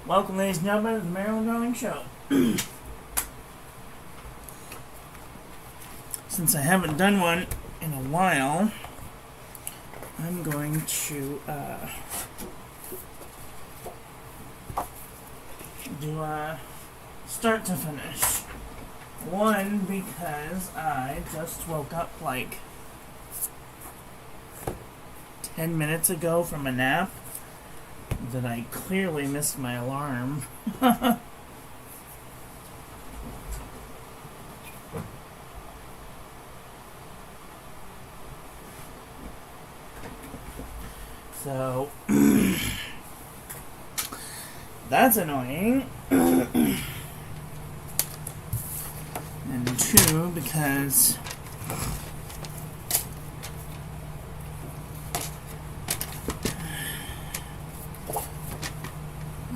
Welcome, ladies and gentlemen, to the Maryland Drawing Show. Since I haven't done one in a while, I'm going to do start to finish. One, because I just woke up like 10 minutes ago from a nap that I clearly missed my alarm. So that's annoying. And two, because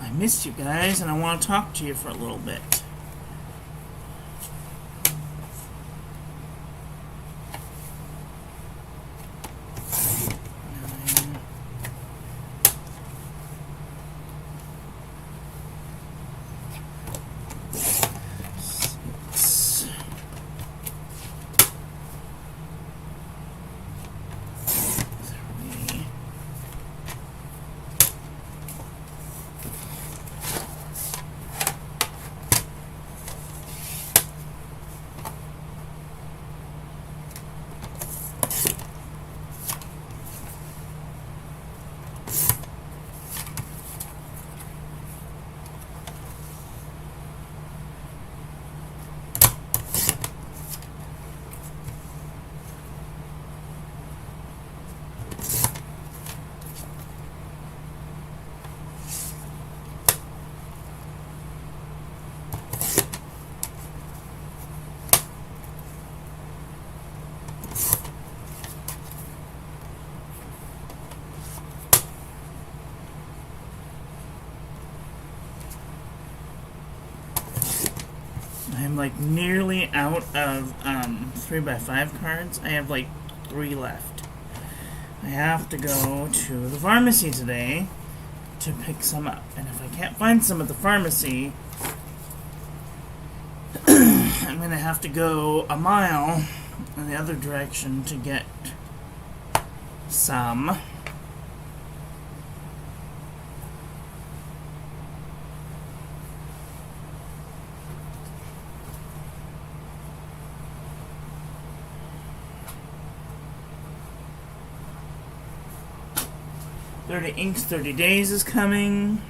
I missed you guys and I want to talk to you for a little bit. I'm like nearly out of 3x5 cards. I have like 3 left. I have to go to the pharmacy today to pick some up. And if I can't find some at the pharmacy, I'm going to have to go a mile in the other direction to get some. Inks 30 Days is coming.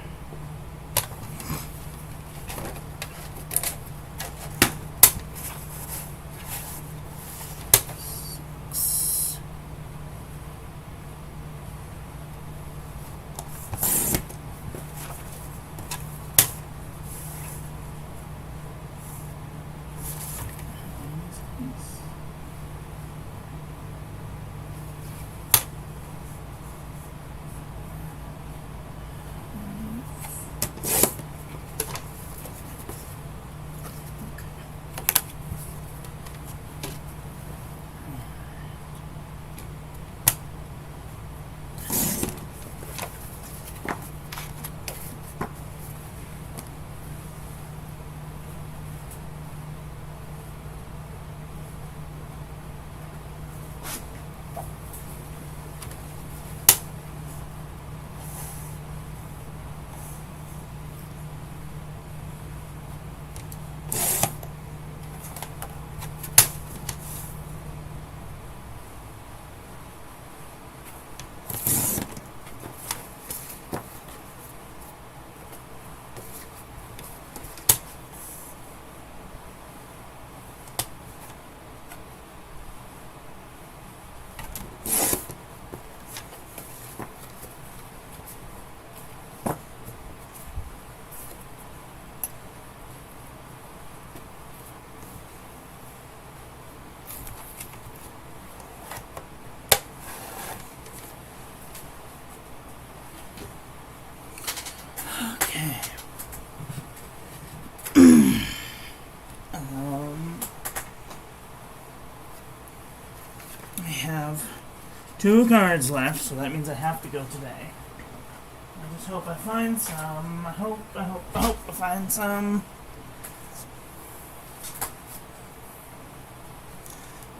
I have 2 cards left, so that means I have to go today. I just hope I find some. I hope I find some.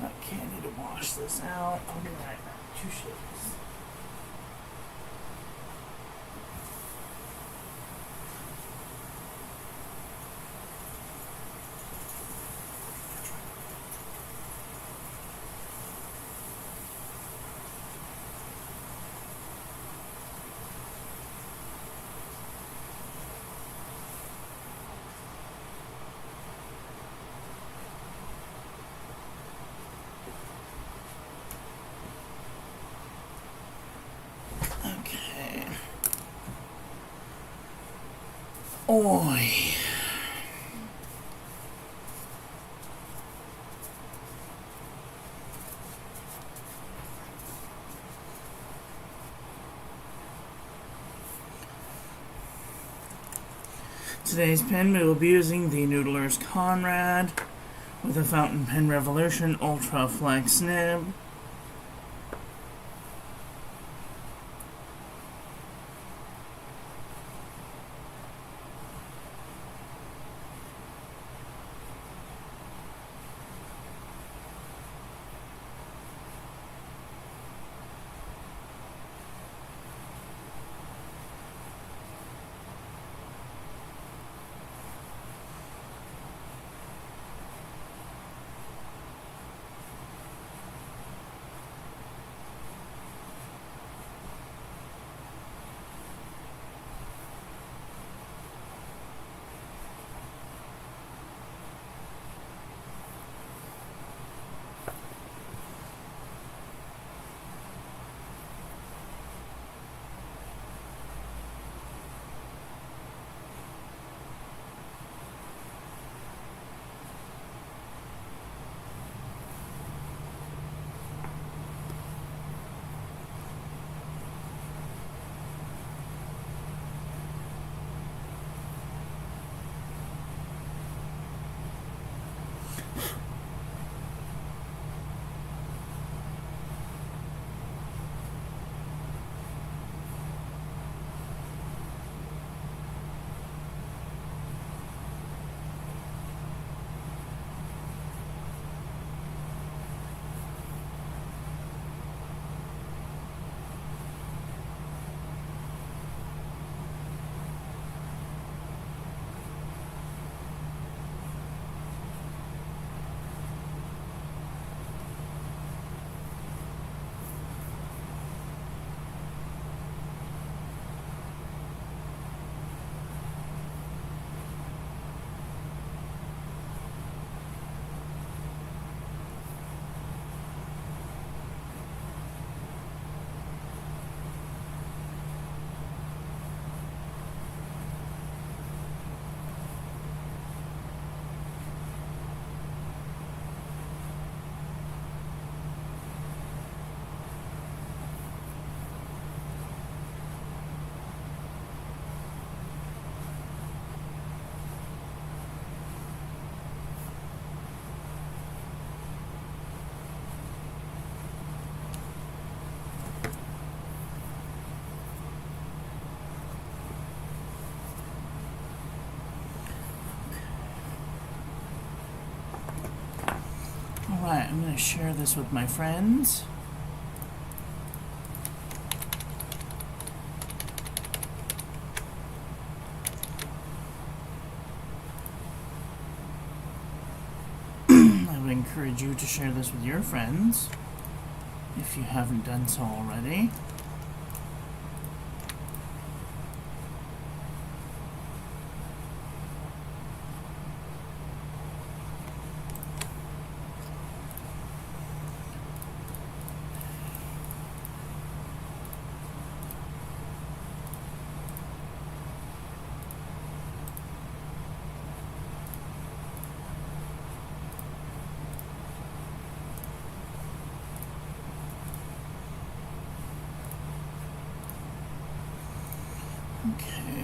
Okay, I need to wash this out. I'll be right back. 2 shakes. Okay. Oi. Today's pen, we will be using the Noodler's Conrad with a Fountain Pen Revolution Ultra Flex nib. Alright, I'm going to share this with my friends. I would encourage you to share this with your friends if you haven't done so already. Okay.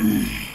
Okay.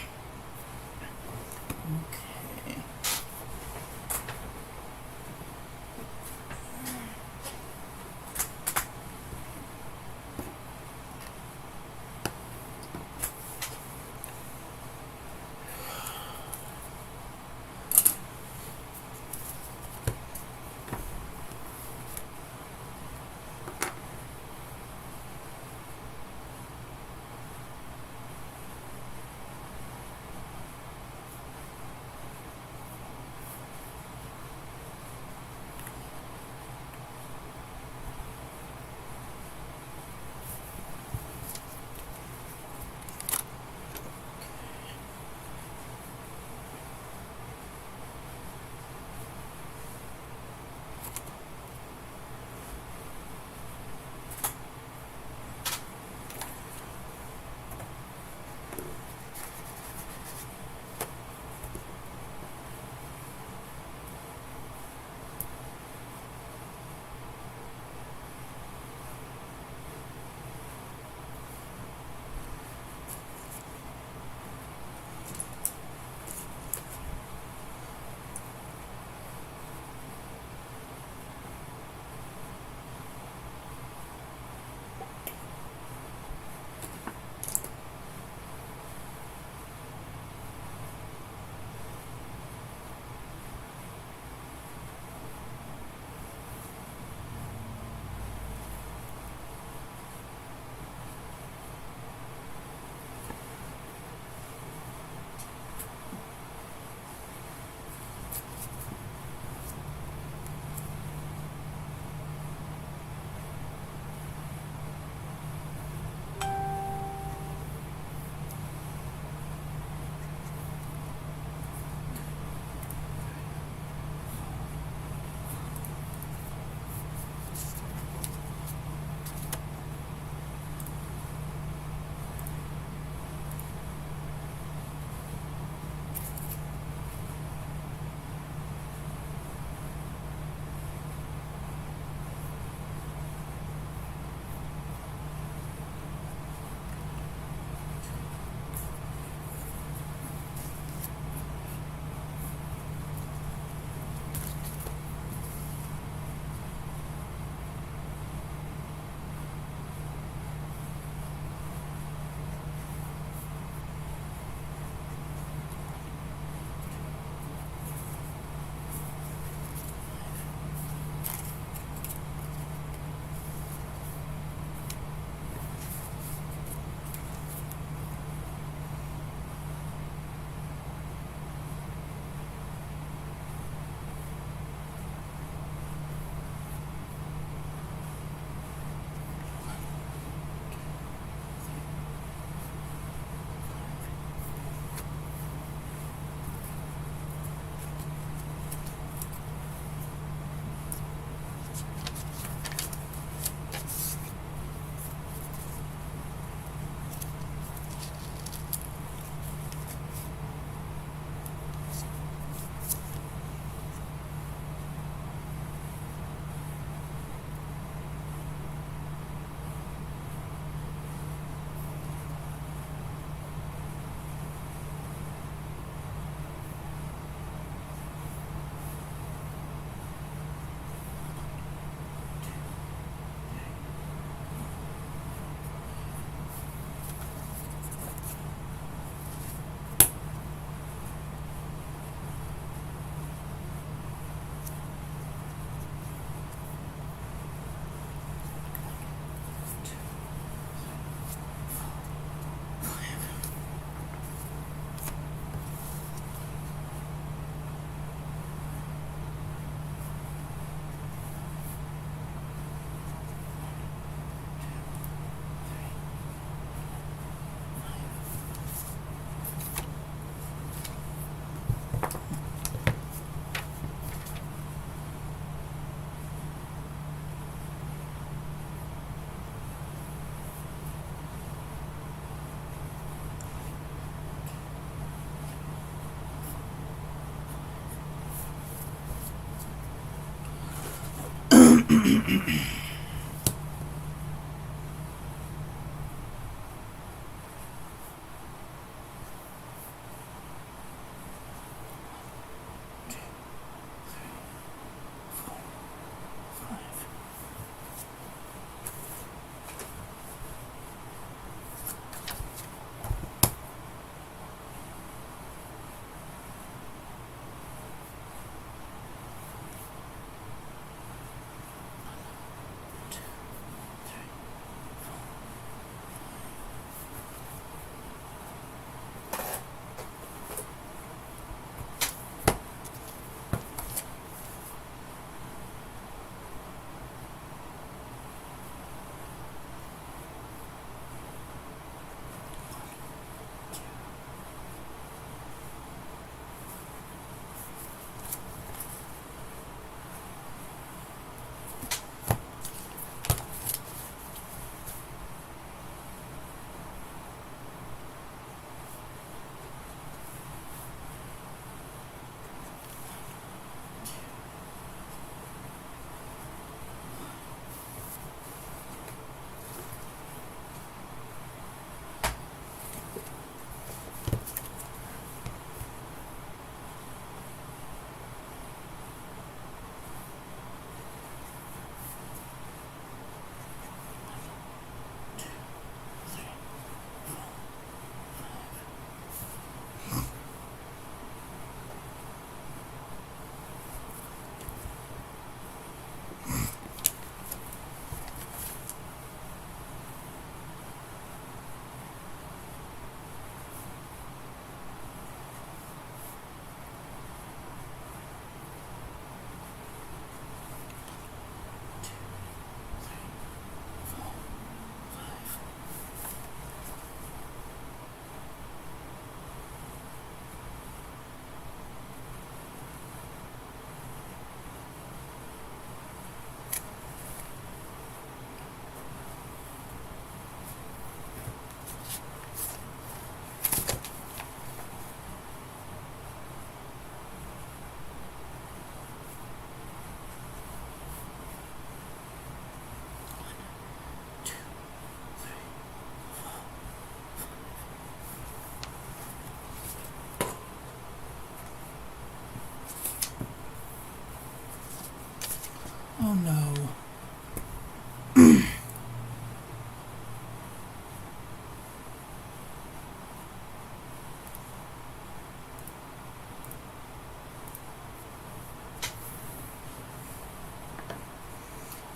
Oh no.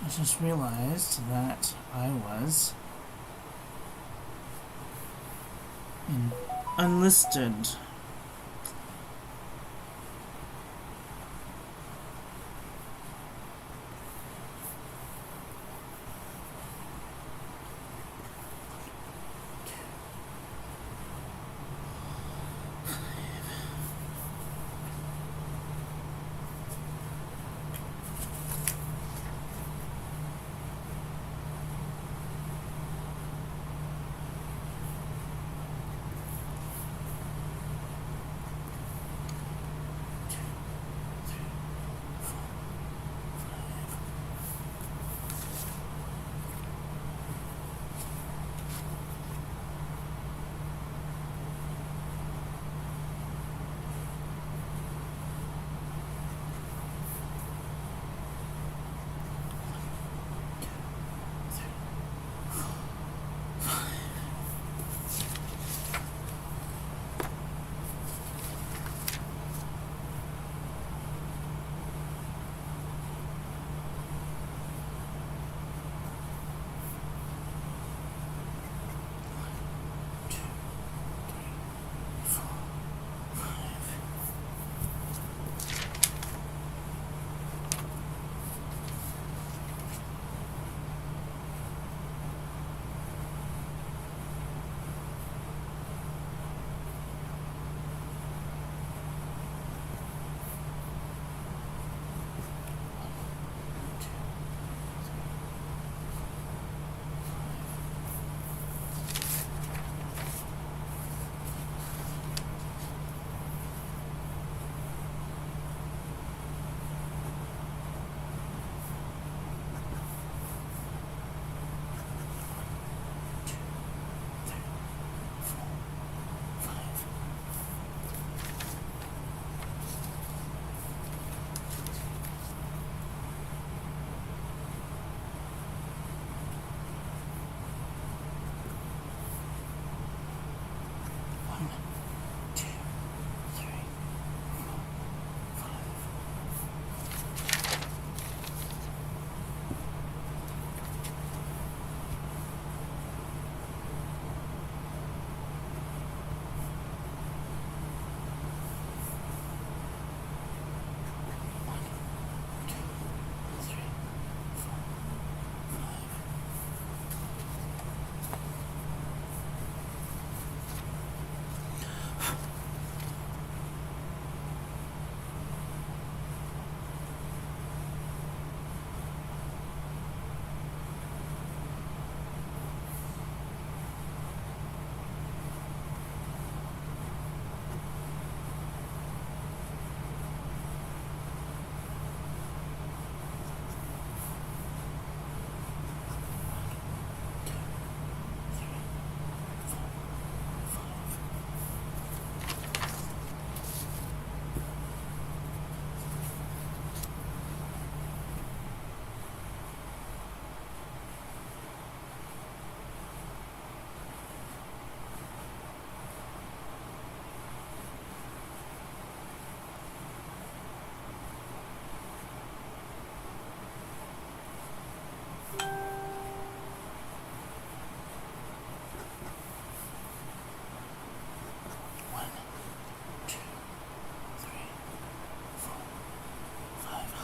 I just realized that I was in unlisted.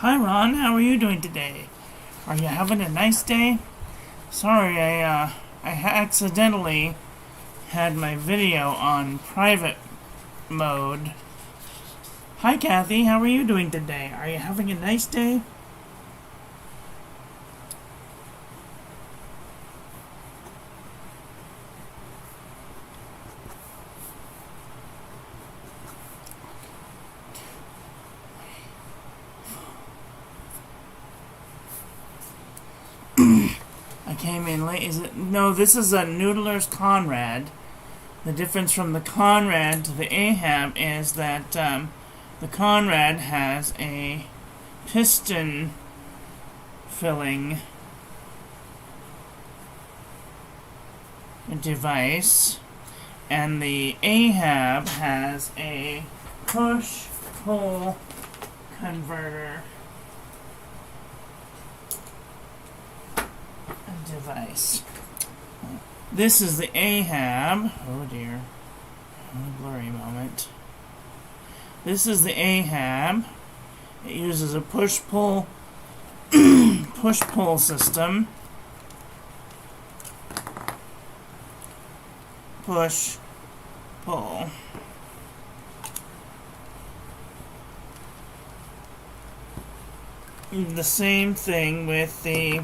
Hi Ron, how are you doing today? Are you having a nice day? Sorry, I accidentally had my video on private mode. Hi Kathy, how are you doing today? Are you having a nice day? I came in late. Is it? No, this is a Noodler's Conrad. The difference from the Conrad to the Ahab is that the Conrad has a piston filling device, and the Ahab has a push-pull converter device. This is the Ahab. Oh dear. A blurry moment. This is the Ahab. It uses a push-pull system. Push-pull. The same thing with the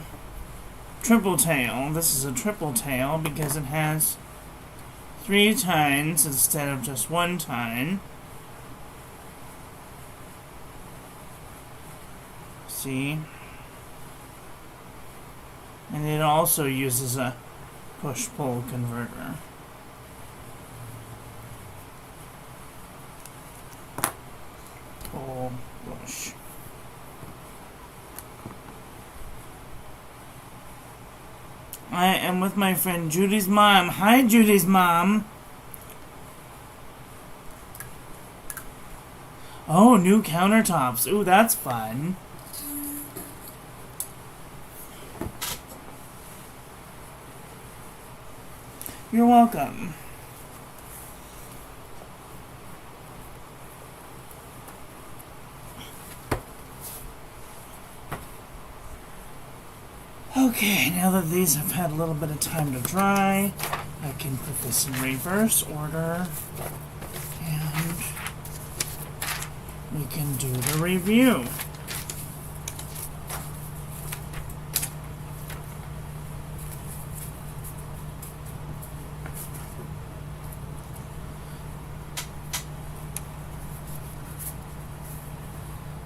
triple tail. This is a triple tail because it has 3 tines instead of just 1 tine. See? And it also uses a push-pull converter. Pull, push. I am with my friend Judy's mom. Hi, Judy's mom. Oh, new countertops. Ooh, that's fun. You're welcome. Okay, now that these have had a little bit of time to dry, I can put this in reverse order, and we can do the review.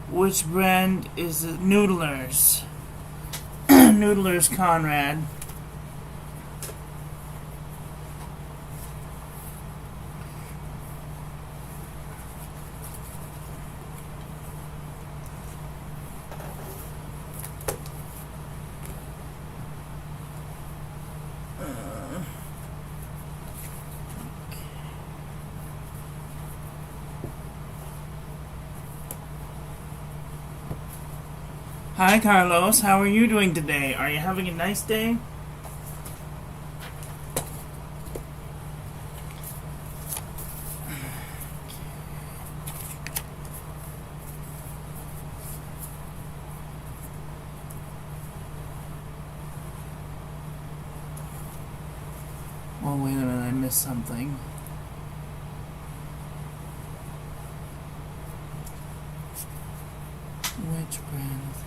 Which brand is it? Noodlers. Noodlers Conrad. Hi, Carlos. How are you doing today? Are you having a nice day? Oh, wait a minute. I missed something. Which brand is it?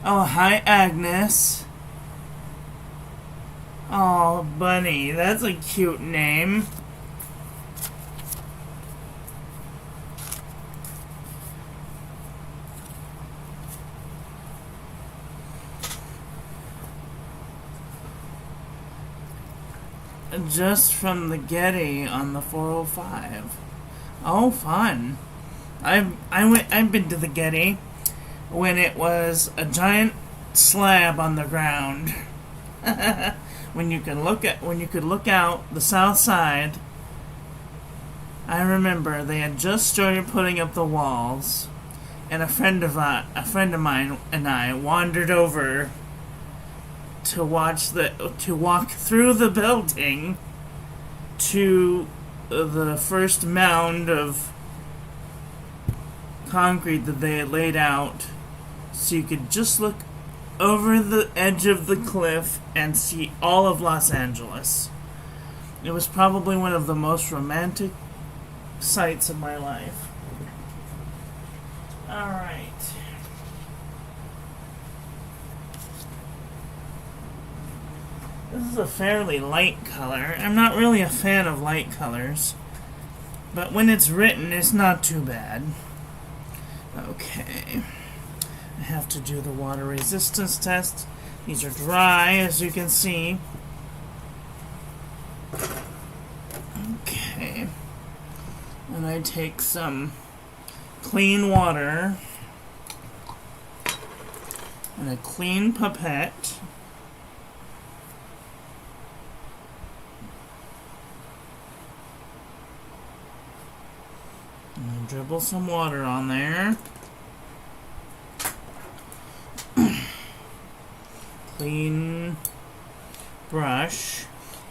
Oh, hi, Agnes. Oh, Bunny. That's a cute name. Just from the Getty on the 405. Oh, fun. I've been to the Getty when it was a giant slab on the ground. when you could look out the south side. I remember they had just started putting up the walls, and a friend of mine and I wandered over to walk through the building to the first mound of concrete that they had laid out, so you could just look over the edge of the cliff and see all of Los Angeles. It was probably one of the most romantic sights of my life. Alright. This is a fairly light color. I'm not really a fan of light colors, but when it's written, it's not too bad. Okay. I have to do the water resistance test. These are dry, as you can see. Okay. And I take some clean water. And a clean pipette. And dribble some water on there. Clean brush.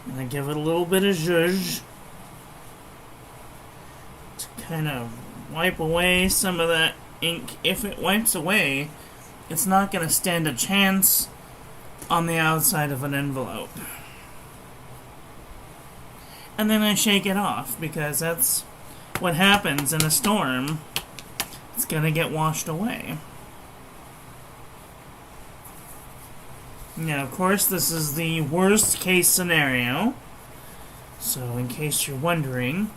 And I give it a little bit of zhuzh to kind of wipe away some of that ink. If it wipes away, it's not going to stand a chance on the outside of an envelope. And then I shake it off, because that's what happens in a storm. It's going to get washed away. Now, of course, this is the worst case scenario. So, in case you're wondering,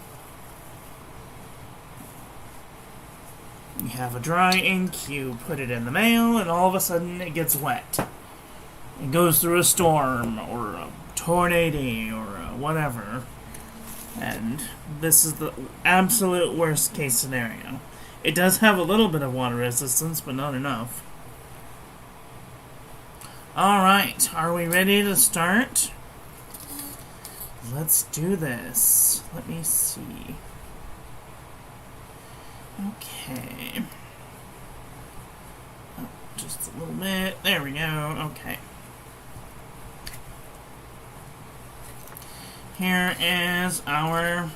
you have a dry ink, you put it in the mail, and all of a sudden it gets wet. It goes through a storm, or a tornado, or a whatever. And this is the absolute worst case scenario. It does have a little bit of water resistance, but not enough. Alright, are we ready to start? Let's do this. Let me see. Okay. Oh, just a little bit. There we go. Okay. Here is our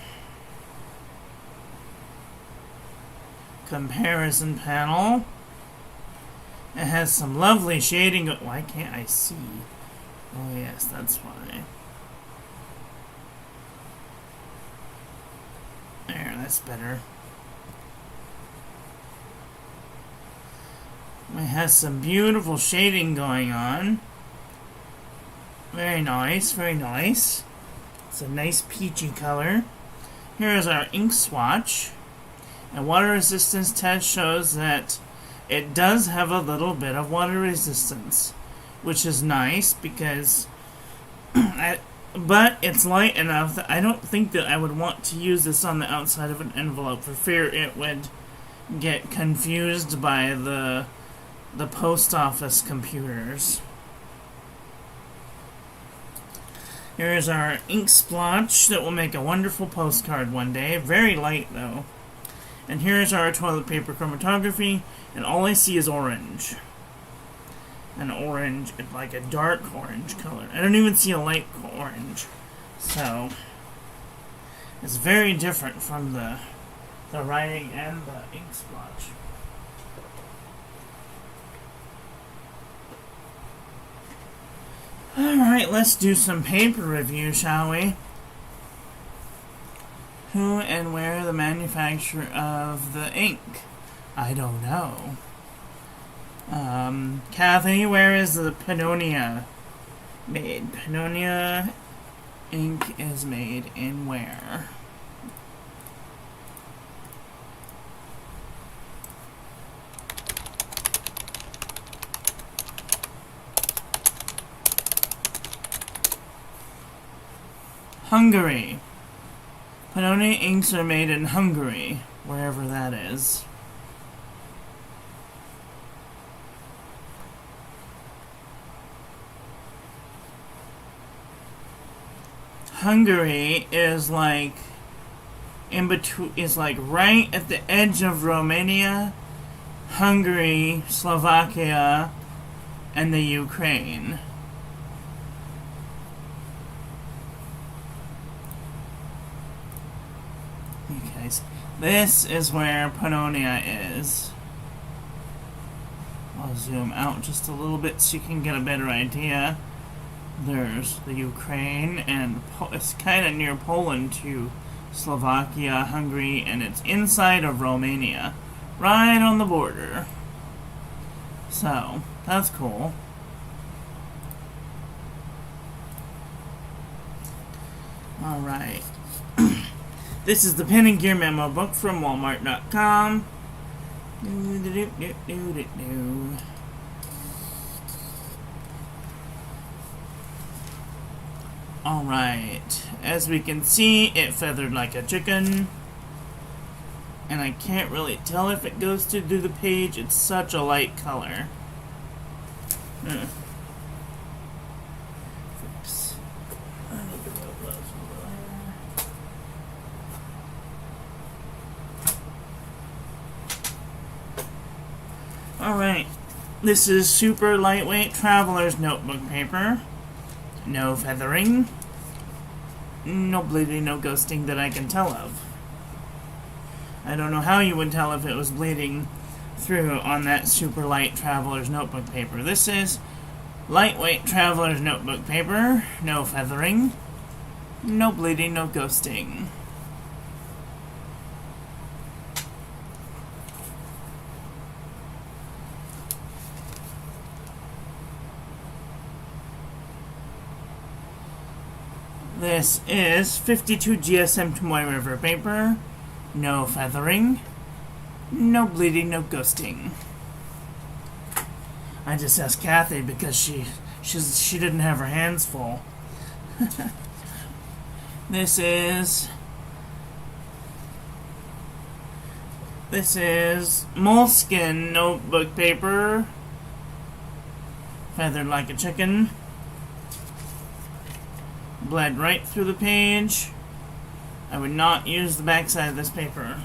comparison panel. It has some lovely shading. Why can't I see? Oh yes, that's why. There, that's better. It has some beautiful shading going on. Very nice, very nice. It's a nice peachy color. Here is our ink swatch. And water resistance test shows that it does have a little bit of water resistance, which is nice because but it's light enough that I don't think that I would want to use this on the outside of an envelope for fear it would get confused by the post office computers. Here is our ink splotch that will make a wonderful postcard one day. Very light though. And here's our toilet paper chromatography, and all I see is orange. An orange, like a dark orange color. I don't even see a light orange. So, it's very different from the writing and the ink splotch. Alright, let's do some paper review, shall we? Who and where the manufacturer of the ink? I don't know. Kathy, where is the Pennonia made? Pennonia ink is made in where? Hungary. Pennonia inks are made in Hungary, wherever that is. Hungary is like in between, is like right at the edge of Romania, Hungary, Slovakia, and the Ukraine. Okay, so this is where Pennonia is. I'll zoom out just a little bit so you can get a better idea. There's the Ukraine, and it's kind of near Poland to Slovakia, Hungary, and it's inside of Romania, right on the border. So, that's cool. Alright. This is the Pen and Gear Memo book from Walmart.com. Alright, as we can see, it feathered like a chicken. And I can't really tell if it goes through the page, it's such a light color. Oops. I need to move those over there. Alright. This is super lightweight traveler's notebook paper. No feathering. No bleeding, no ghosting that I can tell of. I don't know how you would tell if it was bleeding through on that super light traveler's notebook paper. This is lightweight traveler's notebook paper. No feathering. No bleeding, no ghosting. This is 52 GSM Pennonia River paper. No feathering. No bleeding, no ghosting. I just asked Kathy because she didn't have her hands full. This is moleskin notebook paper. Feathered like a chicken. Bled right through the page. I would not use the back side of this paper.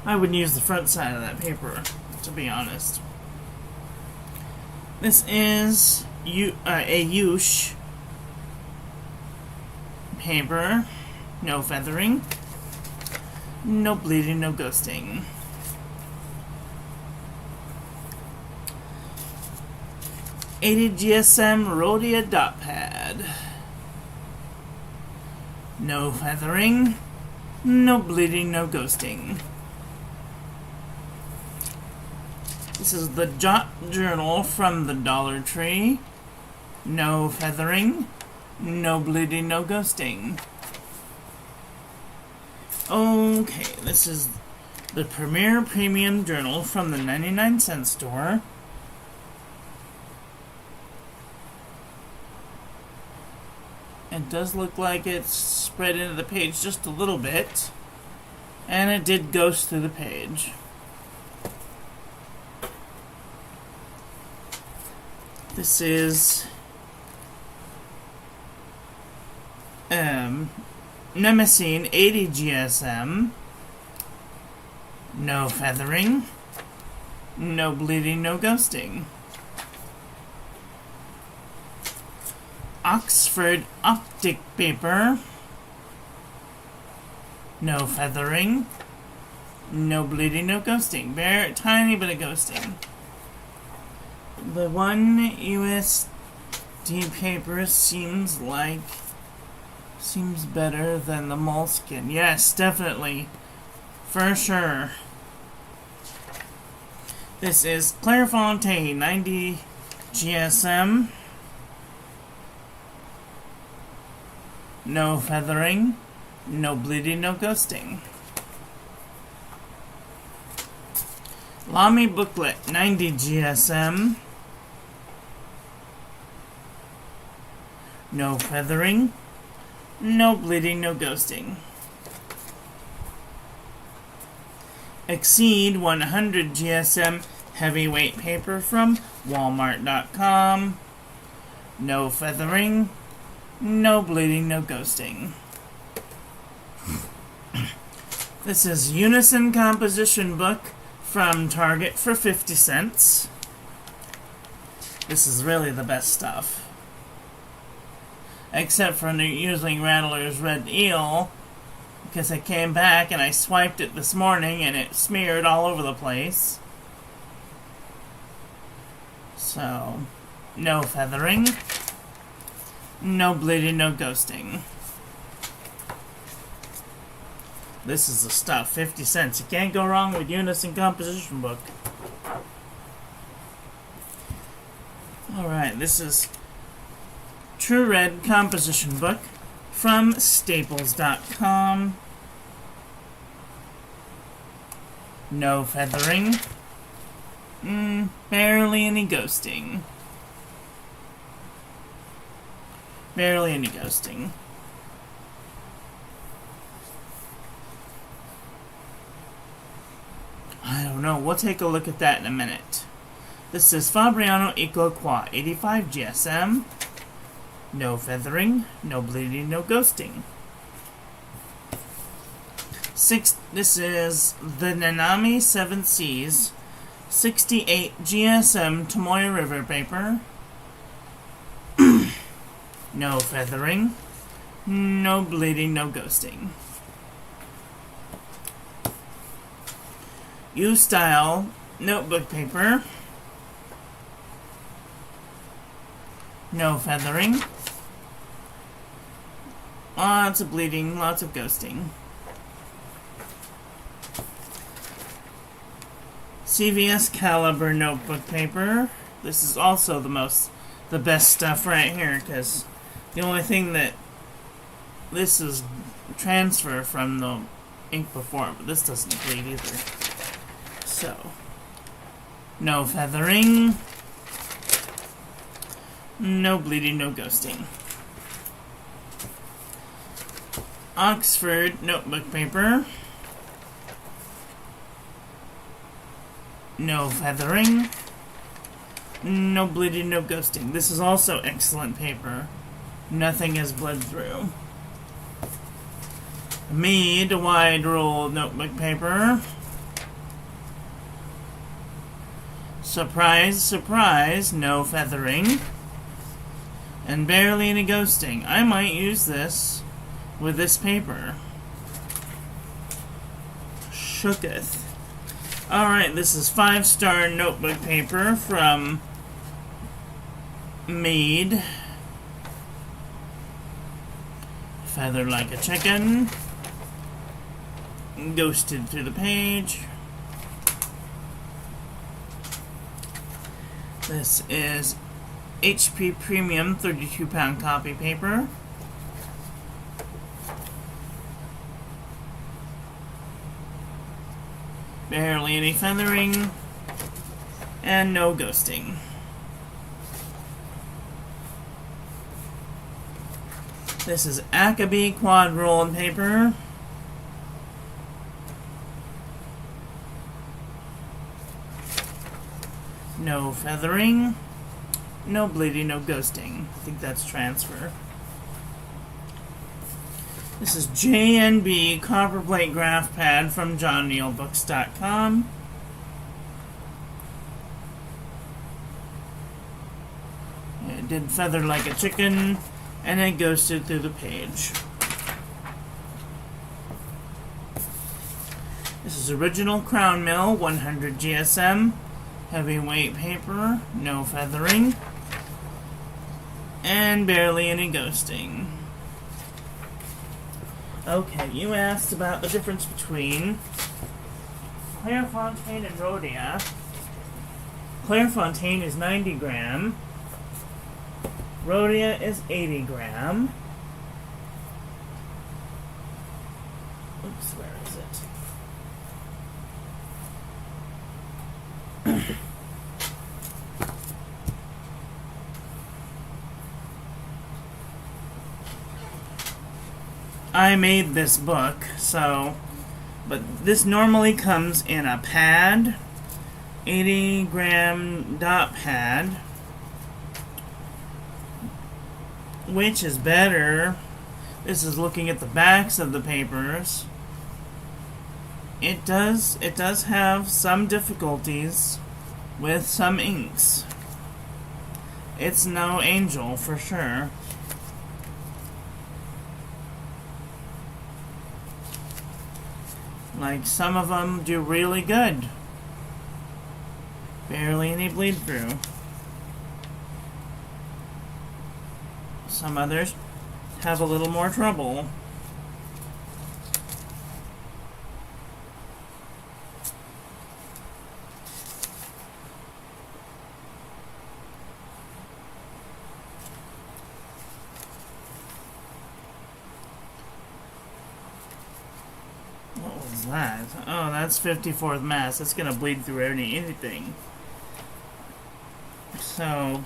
I would use the front side of that paper, to be honest. This is a Yush paper. No feathering. No bleeding, no ghosting. .80 GSM Rhodia dot pad. No feathering. No bleeding, no ghosting. This is the Jot Journal from the Dollar Tree. No feathering. No bleeding, no ghosting. Okay, this is the Premier Premium Journal from the 99-cent store. It does look like it's spread into the page just a little bit. And it did ghost through the page. This is Nemesine 80 GSM. No feathering. No bleeding, no ghosting. Oxford Optic paper. No feathering. No bleeding, no ghosting. Tiny bit of ghosting. The one USD paper seems better than the moleskin. Yes, definitely. For sure. This is Clairefontaine 90 GSM. No feathering. No bleeding, no ghosting. Lamy Booklet 90 GSM. No feathering. No bleeding, no ghosting. Exceed 100 GSM heavyweight paper from Walmart.com. No feathering. No bleeding, no ghosting. This is Unison Composition Book from Target for 50 cents. This is really the best stuff. Except for using Rattler's Red Eel, because I came back and I swiped it this morning and it smeared all over the place. So, no feathering. No bleeding, no ghosting. This is the stuff, 50 cents. You can't go wrong with Unison Composition Book. Alright, this is True Red Composition Book from Staples.com. No feathering. Barely any ghosting. Barely any ghosting. I don't know. We'll take a look at that in a minute. This is Fabriano Eco Qua 85 GSM. No feathering, no bleeding, no ghosting. This is the Nanami 7 Seas 68 GSM Tomoe River paper. No feathering, no bleeding, no ghosting. U-style notebook paper. No feathering. Lots of bleeding, lots of ghosting. CVS caliber notebook paper. This is also the best stuff right here, because the only thing that this is transfer from the ink before, but this doesn't bleed either. So, no feathering, no bleeding, no ghosting. Oxford notebook paper. No feathering, no bleeding, no ghosting. This is also excellent paper. Nothing has bled through. Mead wide roll notebook paper. Surprise, surprise, no feathering. And barely any ghosting. I might use this with this paper. Shooketh. Alright, this is 5-star notebook paper from Mead. Feathered like a chicken. Ghosted through the page. This is HP Premium 32-pound copy paper. Barely any feathering, and no ghosting. This is Ackaby quad rolled paper. No feathering, no bleeding, no ghosting. I think that's transfer. This is JNB Copper Plate Graph Pad from JohnNeilBooks.com. It did feather like a chicken, and it ghosted through the page. This is original Crown Mill 100 GSM. Heavyweight paper, no feathering, and barely any ghosting. Okay, you asked about the difference between Clairefontaine and Rhodia. Clairefontaine is 90 gram. Rhodia is 80 gram. Oops, where is it? I made this book, but this normally comes in a pad, 80 gram dot pad, which is better. This is looking at the backs of the papers. It does have some difficulties with some inks. It's no angel for sure. Like, some of them do really good. Barely any bleed through. Some others have a little more trouble. That? Oh, that's 54th Mass. That's gonna bleed through anything. So,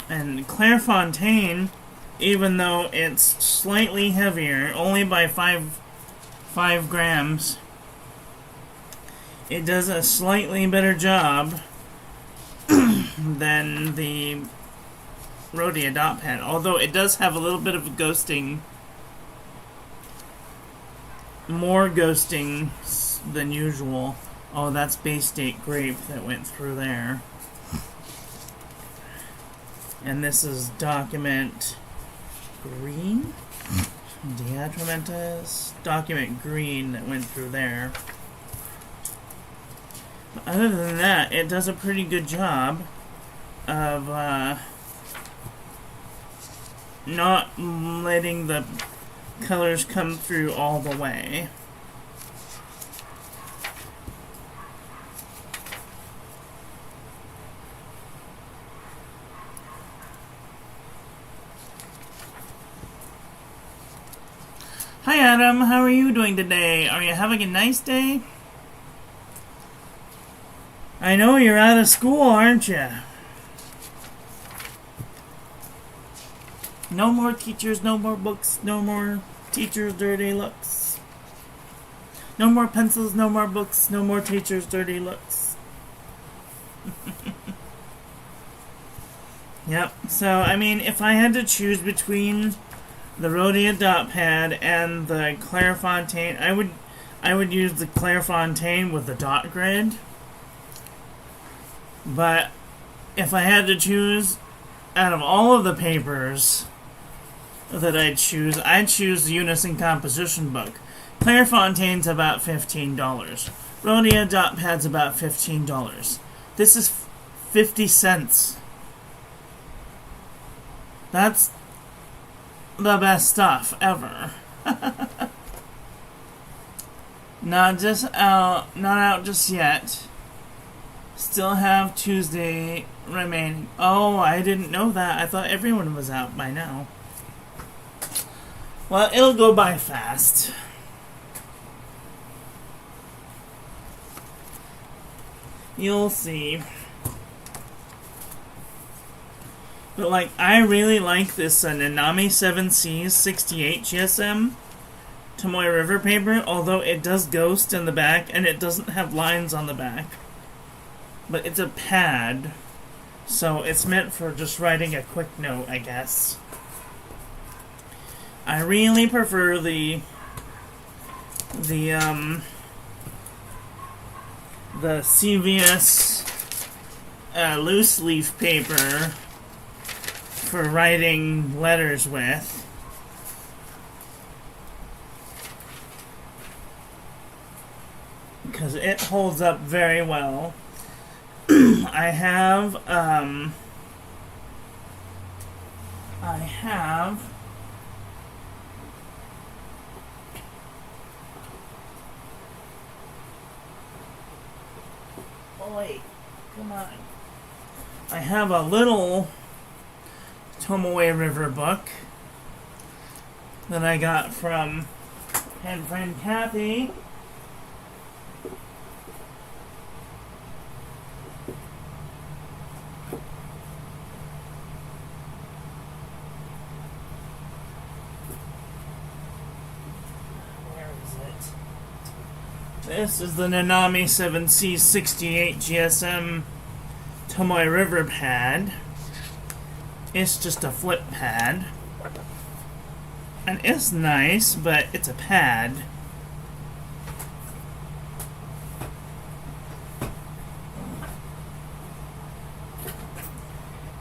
and Clairefontaine, even though it's slightly heavier, only by 5 grams, it does a slightly better job than the Rhodia dot pad, although it does have a little bit of ghosting, more ghosting than usual. Oh, that's Bay State Grape that went through there. And this is Document Green? Diatramentus? Document Green that went through there. But other than that, it does a pretty good job of not letting the colors come through all the way. Hi Adam, how are you doing today? Are you having a nice day? I know you're out of school, aren't you? No more teachers, no more books, no more teachers' dirty looks. No more pencils, no more books, no more teachers' dirty looks. Yep, so I mean, if I had to choose between the Rhodia dot pad and the Clairefontaine, I would use the Clairefontaine with the dot grid. But if I had to choose out of all of the papers that I'd choose the Unison Composition book. Clairefontaine's about $15. Rhodia dot pad's about $15. This is 50 cents. That's the best stuff ever. Not out just yet. Still have Tuesday remaining. Oh, I didn't know that. I thought everyone was out by now. Well, it'll go by fast. You'll see. But, like, I really like this Nanami 7C's 68 GSM Tomoe River paper, although it does ghost in the back, and it doesn't have lines on the back. But it's a pad, so it's meant for just writing a quick note, I guess. I really prefer the CVS loose leaf paper for writing letters with. Because it holds up very well. I have oh wait, come on. I have a little Tomoe River book that I got from pen friend Kathy. This is the Nanami 7C 68 GSM Tomoe River pad. It's just a flip pad. And it's nice, but it's a pad.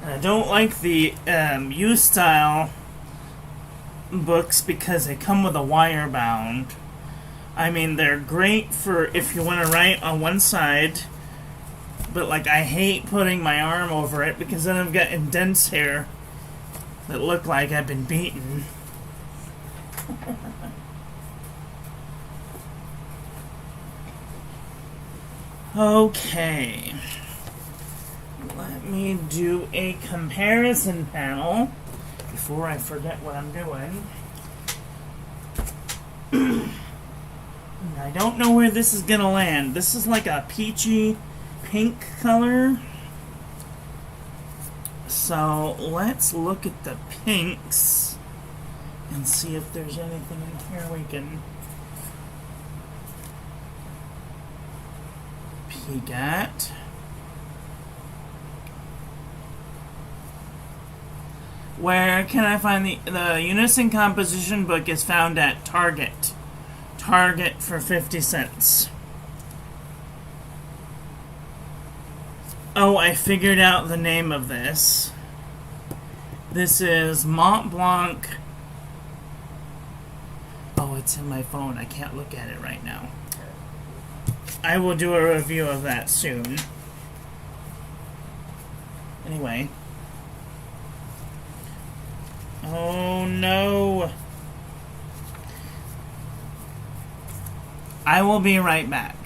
And I don't like the U-style books because they come with a wire bound. I mean, they're great for if you want to write on one side, but like I hate putting my arm over it because then I've got indents here that look like I've been beaten. Okay. Let me do a comparison panel before I forget what I'm doing. I don't know where this is going to land. This is like a peachy pink color. So let's look at the pinks and see if there's anything in here we can peek at. Where can I find the Unison composition book? Is found at Target. Target for 50 cents. Oh, I figured out the name of this. This is Mont Blanc. Oh, it's in my phone. I can't look at it right now. I will do a review of that soon. Anyway. Oh no. I will be right back.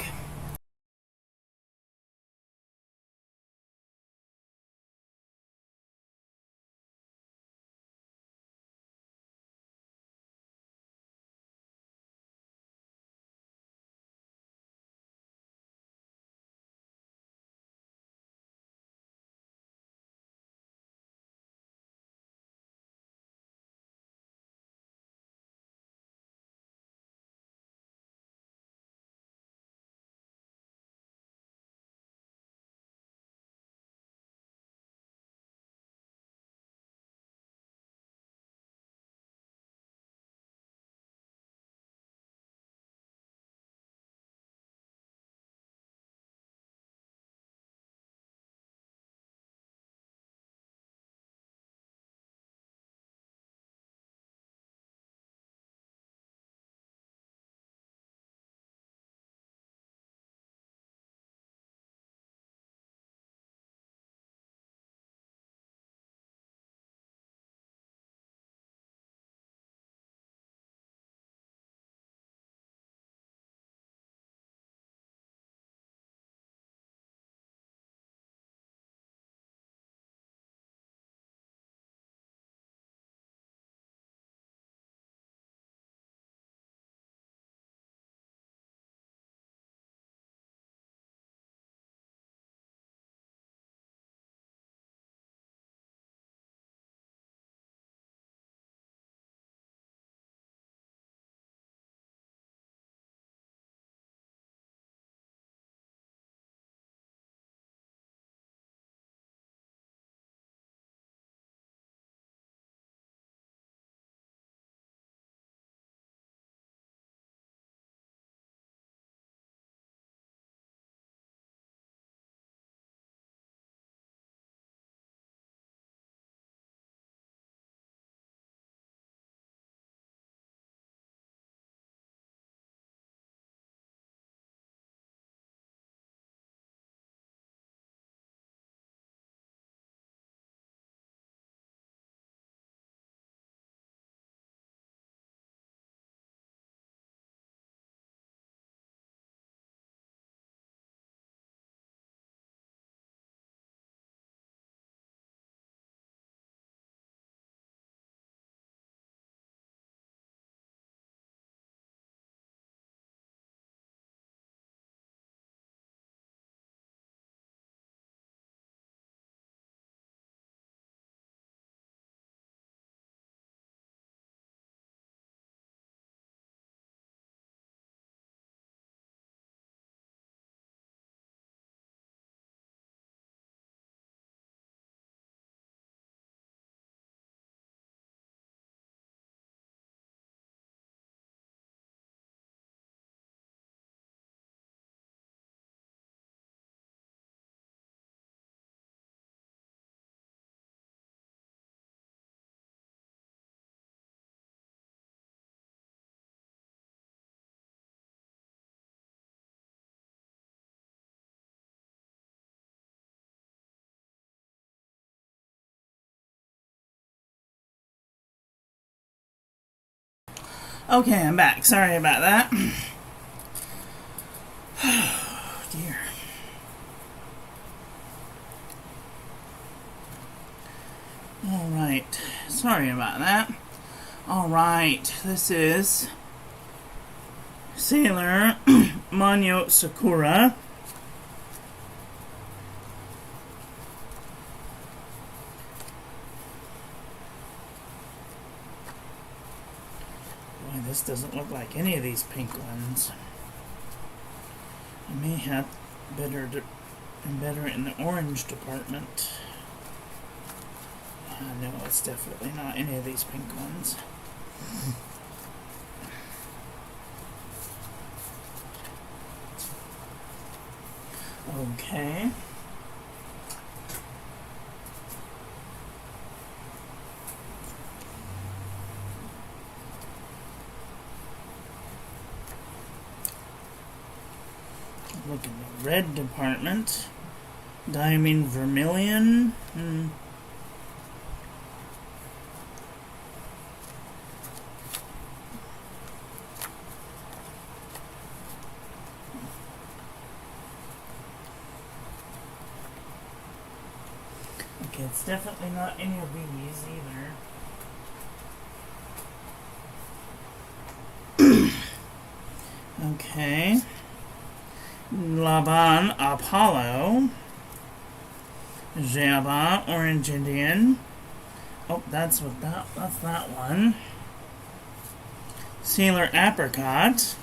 Okay, I'm back. Sorry about that. Oh, dear. Alright. Sorry about that. Alright. This is Sailor Manyo Sakura. Boy, this doesn't look like any of these pink ones. I may have better in the orange department. No, it's definitely not any of these pink ones. Okay. Look in the red department. Diamond Vermilion. Okay, it's definitely not any of these either. Okay. Laban Apollo. Java Orange Indian. Oh, that's that one. Sailor Apricot.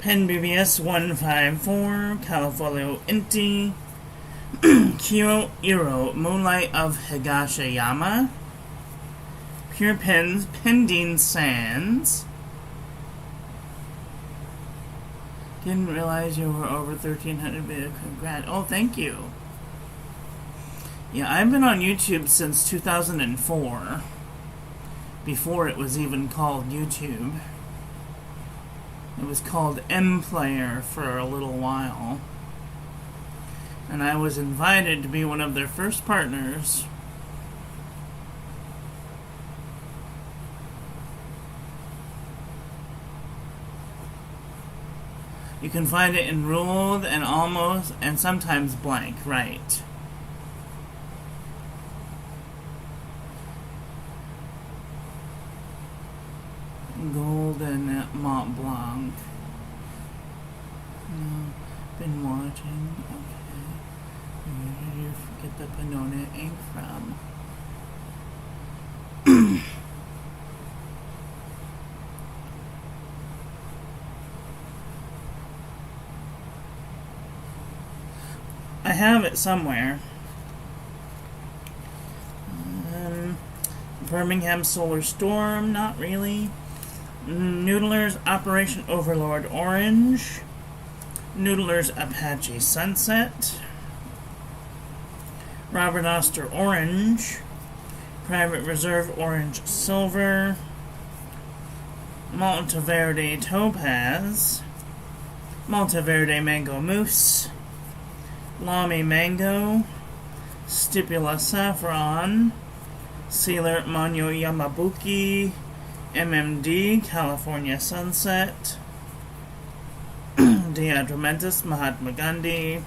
Pen BBS 154, Califolio Inti, Kyo Iro, Moonlight of Higashiyama, Pure Pens, Pending Sands. Didn't realize you were over 1,300 video. Congrats. Oh, thank you. Yeah, I've been on YouTube since 2004, before it was even called YouTube. It was called M-Player for a little while. And I was invited to be one of their first partners. You can find it in ruled and almost and sometimes blank, right? Golden Mont Blanc. No, been watching. Okay. Where did you get the Pennonia ink from? I have it somewhere. Birmingham Solar Storm, not really. Noodler's Operation Overlord Orange. Noodler's Apache Sunset. Robert Oster Orange. Private Reserve Orange Silver. Monteverde Topaz. Monteverde Mango Mousse. Lamy Mango. Stipula Saffron. Sailor Manyo Yamabuki. MMD, California Sunset, Diadramentis, Mahatma Gandhi,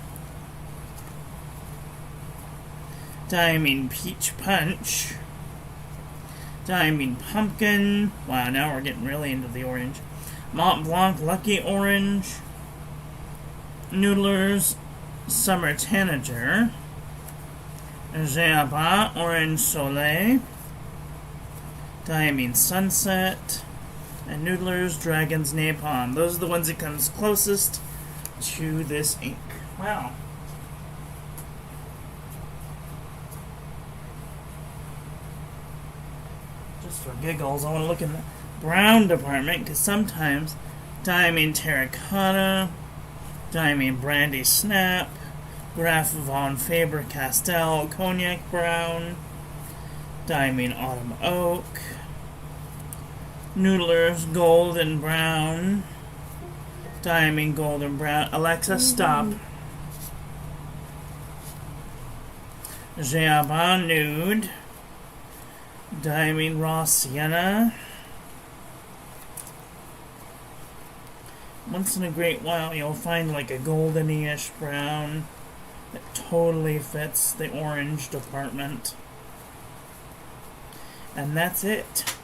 Diamine Peach Punch, Diamine Pumpkin, wow, now we're getting really into the orange, Mont Blanc Lucky Orange, Noodler's Summer Tanager, Java Orange Soleil, Diamine Sunset, and Noodler's Dragon's Napalm. Those are the ones that comes closest to this ink. Wow. Just for giggles, I want to look in the brown department, because sometimes Diamine Terracotta, Diamine Brandy Snap, Graf von Faber-Castell Cognac Brown, Diamine Autumn Oak, Noodler's Golden Brown, Diamine Golden Brown. Alexa, stop. Java Nude, Diamine Raw Sienna. Once in a great while, you'll find like a goldeny-ish brown that totally fits the orange department. And that's it.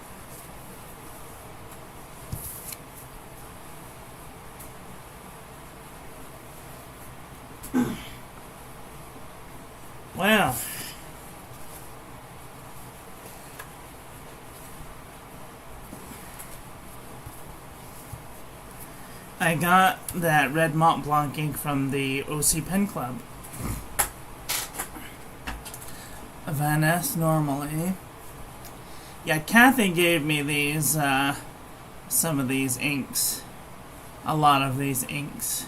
Wow. I got that red Mont Blanc ink from the OC Pen Club. Venice normally. Yeah, Kathy gave me these, some of these inks. A lot of these inks.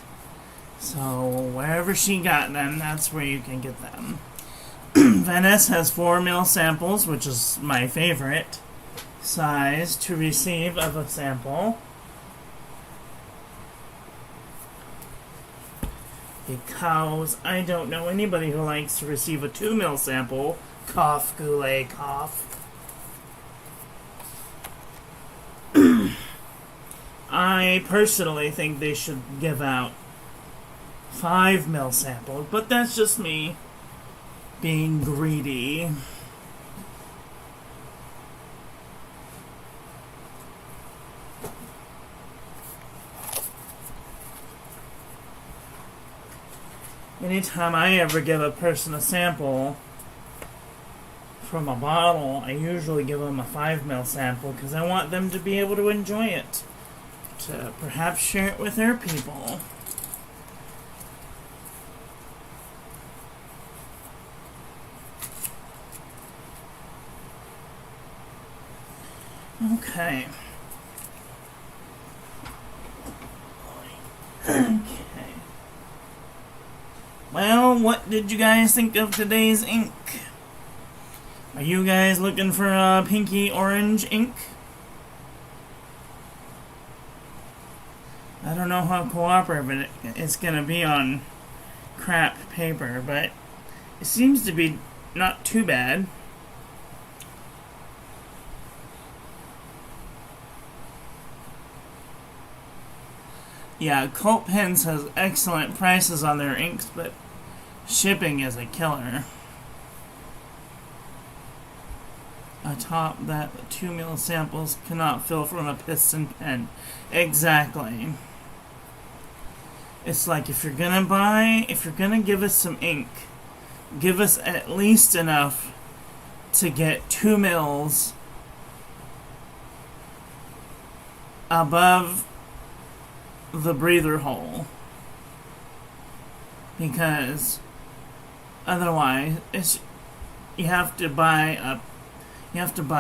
So, wherever she got them, that's where you can get them. Venice has 4 ml samples, which is my favorite size to receive of a sample. Because I don't know anybody who likes to receive a 2 ml sample. Cough, Goulet, cough. I personally think they should give out 5 ml samples, but that's just me being greedy. Anytime I ever give a person a sample from a bottle, I usually give them a 5 ml sample because I want them to be able to enjoy it, to perhaps share it with their people. Okay. Okay. Well, what did you guys think of today's ink? Are you guys looking for a pinky orange ink? I don't know how cooperative it's gonna be on crap paper, but it seems to be not too bad. Yeah, Colt Pens has excellent prices on their inks, but shipping is a killer. Atop that, the 2 ml samples cannot fill from a piston pen. Exactly. It's like if you're gonna give us some ink, give us at least enough to get 2 mils above the breather hole, because otherwise you have to buy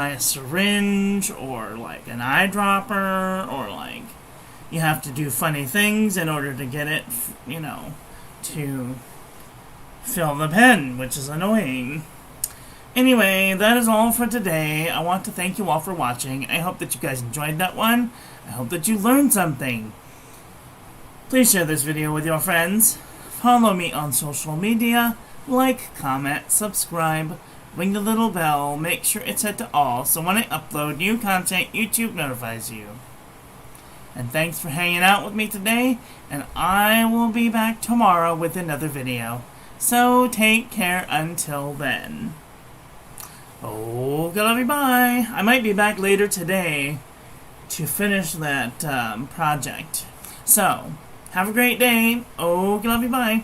a syringe or like an eyedropper, or like you have to do funny things in order to get it, to fill the pen, which is annoying. Anyway, that is all for today. I want to thank you all for watching. I hope that you guys enjoyed that one. I hope that you learned something. Please share this video with your friends. Follow me on social media. Like, comment, subscribe, ring the little bell, make sure it's set to all so when I upload new content, YouTube notifies you. And thanks for hanging out with me today, and I will be back tomorrow with another video. So take care until then. Oh, good love you, bye. I might be back later today to finish that project. So, have a great day. Oh, love you, bye.